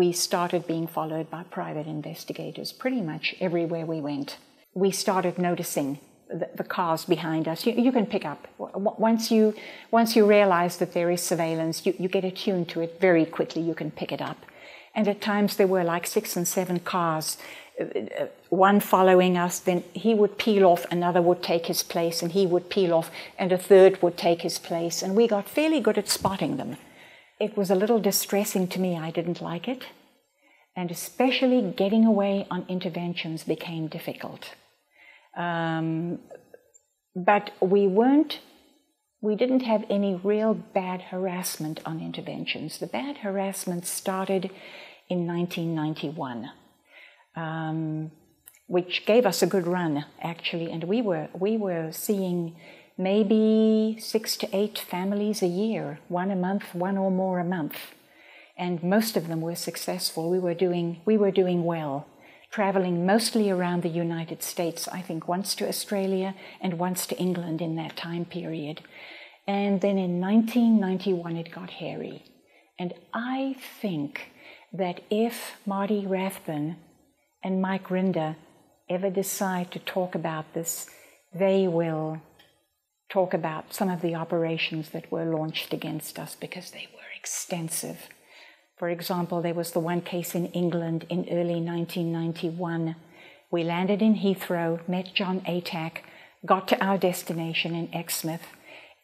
we started being followed by private investigators pretty much everywhere we went. We started noticing the cars behind us. You can pick up. Once you realize that there is surveillance, you get attuned to it very quickly. You can pick it up. And at times there were like 6 and 7 cars, one following us, then he would peel off, another would take his place, and he would peel off, and a third would take his place. And we got fairly good at spotting them. It was a little distressing to me. I didn't like it. And especially getting away on interventions became difficult. But we didn't have any real bad harassment on interventions. The bad harassment started in 1991, which gave us a good run, actually, and we were seeing maybe 6 to 8 families a year, one a month, one or more a month, and most of them were successful. We were doing well, traveling mostly around the United States, I think once to Australia and once to England in that time period. And then in 1991 it got hairy. And I think that if Marty Rathbun and Mike Rinder ever decide to talk about this, they will talk about some of the operations that were launched against us because they were extensive. For example, there was the one case in England in early 1991. We landed in Heathrow, met John Atack, got to our destination in Exmouth,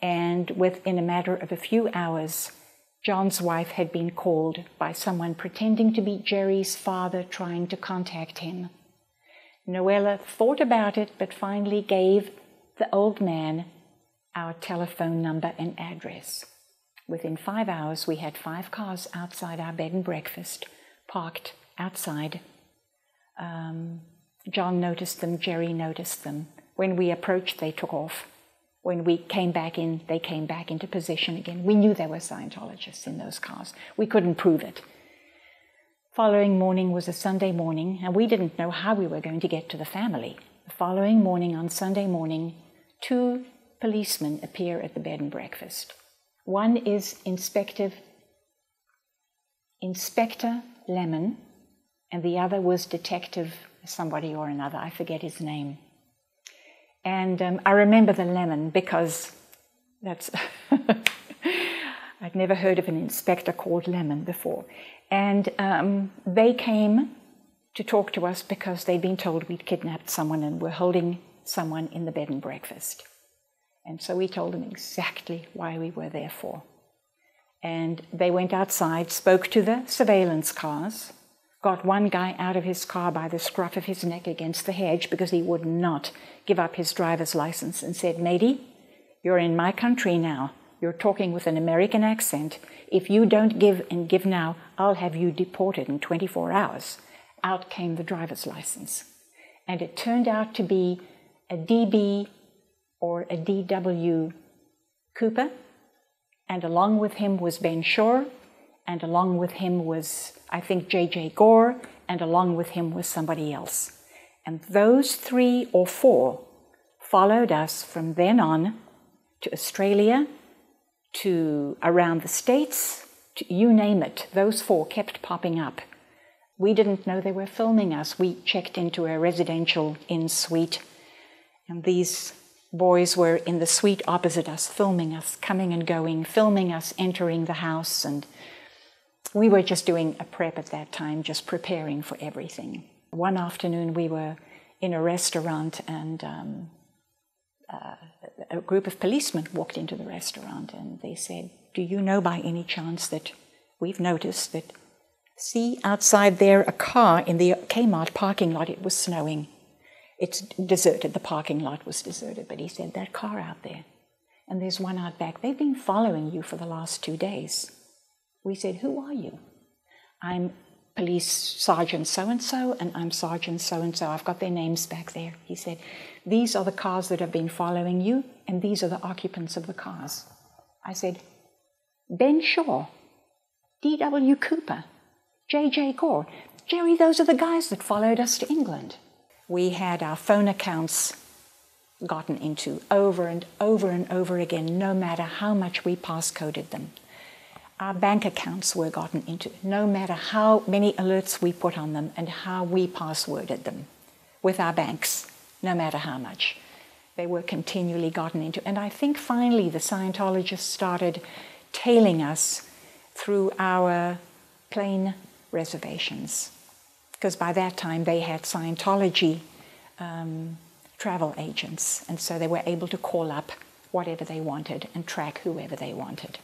and within a matter of a few hours, John's wife had been called by someone pretending to be Jerry's father trying to contact him. Noella thought about it, but finally gave the old man our telephone number and address. Within 5 hours, we had 5 cars outside our bed and breakfast, parked outside. John noticed them, Jerry noticed them. When we approached, they took off. When we came back in, they came back into position again. We knew there were Scientologists in those cars. We couldn't prove it. Following morning was a Sunday morning, and we didn't know how we were going to get to the family. The following morning, on Sunday morning, 2 policemen appear at the bed and breakfast. One is Inspector Lemon, and the other was Detective somebody or another. I forget his name. And I remember the Lemon because that's I'd never heard of an inspector called Lemon before. And they came to talk to us because they'd been told we'd kidnapped someone and were holding someone in the bed and breakfast. And so we told them exactly why we were there for. And they went outside, spoke to the surveillance cars, got one guy out of his car by the scruff of his neck against the hedge because he would not give up his driver's license, and said, "Matey, you're in my country now. You're talking with an American accent. If you don't give now, I'll have you deported in 24 hours. Out came the driver's license. And it turned out to be a DB or a DW Cooper, and along with him was Ben Shore, and along with him was, I think, J.J. Gore, and along with him was somebody else. And those 3 or 4 followed us from then on to Australia, to around the States, to you name it. Those 4 kept popping up. We didn't know they were filming us. We checked into a residential inn suite, and these boys were in the suite opposite us, filming us coming and going, filming us entering the house, and we were just doing a prep at that time, just preparing for everything. One afternoon we were in a restaurant, and a group of policemen walked into the restaurant, and they said, "Do you know by any chance that we've noticed that, see outside there a car in the Kmart parking lot? It was snowing. It's deserted, the parking lot was deserted." But he said, "That car out there, and there's one out back. They've been following you for the last 2 days." We said, "Who are you?" "I'm Police Sergeant so-and-so, and I'm Sergeant so-and-so. I've got their names back there." He said, "These are the cars that have been following you, and these are the occupants of the cars." I said, "Ben Shaw, D.W. Cooper, J.J. Gore. Jerry, those are the guys that followed us to England." We had our phone accounts gotten into over and over and over again, no matter how much we passcoded them. our bank accounts were gotten into, no matter how many alerts we put on them and how we passworded them with our banks, no matter how much. They were continually gotten into. And I think finally the Scientologists started tailing us through our plane reservations, because by that time they had Scientology travel agents, and so they were able to call up whatever they wanted and track whoever they wanted.